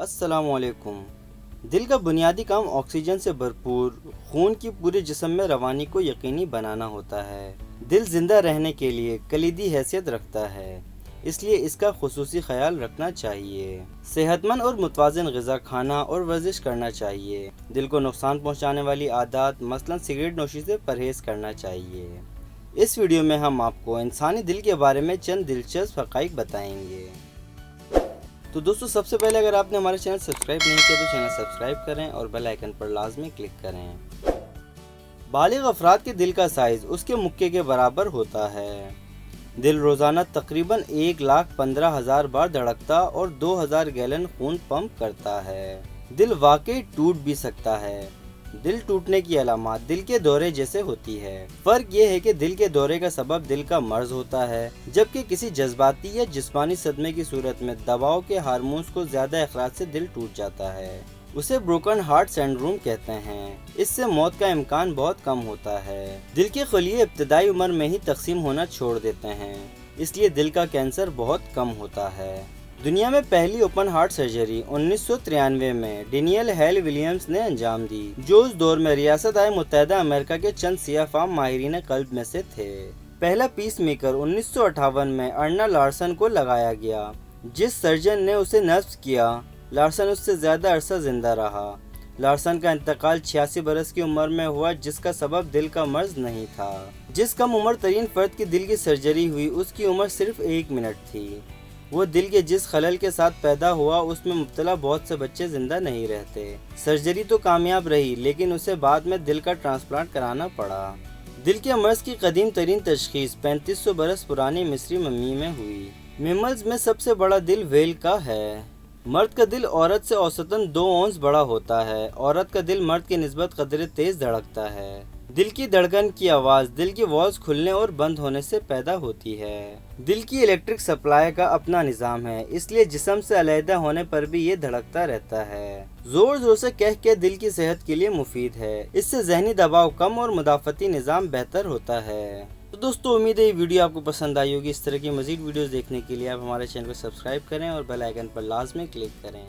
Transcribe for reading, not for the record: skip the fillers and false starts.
अस्सलाम वालेकुम। दिल का बुनियादी काम ऑक्सीजन से भरपूर खून की पूरे जिस्म में रवानी को यकीनी बनाना होता है। दिल जिंदा रहने के लिए कलीदी हैसियत रखता है, इसलिए इसका खुसूसी ख्याल रखना चाहिए। सेहतमंद और मुतवाज़िन ग़िज़ा खाना और वर्जिश करना चाहिए। दिल को नुकसान पहुंचाने वाली आदत मसलन सिगरेट नोशी से परहेज़ करना चाहिए। इस वीडियो में हम आपको इंसानी दिल के बारे में चंद दिलचस्प हक़ाइक़ बताएंगे। तो दोस्तों, सबसे पहले अगर आपने हमारे चैनल सब्सक्राइब नहीं किया तो चैनल सब्सक्राइब करें और बेल आइकन पर लाजमी क्लिक करें। बालिग अफराद के दिल का साइज़ उसके मुक्के के बराबर होता है। दिल रोज़ाना तकरीबन 1,15,000 बार धड़कता और 2,000 गैलन खून पंप करता है। दिल वाकई टूट भी सकता है। दिल टूटने की अलामत दिल के दौरे जैसे होती है। फ़र्क ये है कि दिल के दौरे का सबब दिल का मर्ज होता है, जबकि किसी जज्बाती या जिस्मानी सदमे की सूरत में दबाव के हार्मोन्स को ज़्यादा अखराज से दिल टूट जाता है। उसे ब्रोकन हार्ट सिंड्रोम कहते हैं। इससे मौत का इम्कान बहुत कम होता है। दिल के खलिये इब्तदाई उम्र में ही तकसीम होना छोड़ देते हैं, इसलिए दिल का कैंसर बहुत कम होता है। दुनिया में पहली ओपन हार्ट सर्जरी 1993 में डेनियल हेल विलियम्स ने अंजाम दी, जो उस दौर में रियासत मुत्तहिदा अमेरिका के चंद सियाफाम माहिरीन कल्ब में से थे। पहला पीस मेकर 1958 में अर्ना लार्सन को लगाया गया। जिस सर्जन ने उसे नस्ब किया, लार्सन उससे ज़्यादा अरसा जिंदा रहा। लार्सन का इंतकाल 86 बरस की उम्र में हुआ, जिसका सबब दिल का मर्ज नहीं था। जिस कम उम्र तरीन फर्द की दिल की सर्जरी हुई, उसकी उम्र सिर्फ 1 मिनट थी। वो दिल के जिस खलल के साथ पैदा हुआ, उसमें मुब्तला बहुत से बच्चे जिंदा नहीं रहते। सर्जरी तो कामयाब रही, लेकिन उसे बाद में दिल का ट्रांसप्लांट कराना पड़ा। दिल के मर्ज की कदीम तरीन तशखीस 3500 बरस पुरानी मिस्री मम्मी में हुई। मेमल्स में सबसे बड़ा दिल व्हेल का है। मर्द का दिल औरत से औसतन 2 औंस बड़ा होता है। औरत का दिल मर्द की निस्बत कदरे तेज धड़कता है। दिल की धड़कन की आवाज़ दिल की वॉल्स खुलने और बंद होने से पैदा होती है। दिल की इलेक्ट्रिक सप्लाई का अपना निज़ाम है, इसलिए जिस्म से अलहदा होने पर भी ये धड़कता रहता है। जोर जोर से कह के दिल की सेहत के लिए मुफीद है। इससे जहनी दबाव कम और मुदाफ़ती निज़ाम बेहतर होता है। तो दोस्तों, उम्मीद है ये वीडियो आपको पसंद आई होगी। इस तरह की मज़ीद वीडियोज़ देखने के लिए आप हमारे चैनल को सब्सक्राइब करें और बेल आइकन पर लाजमी क्लिक करें।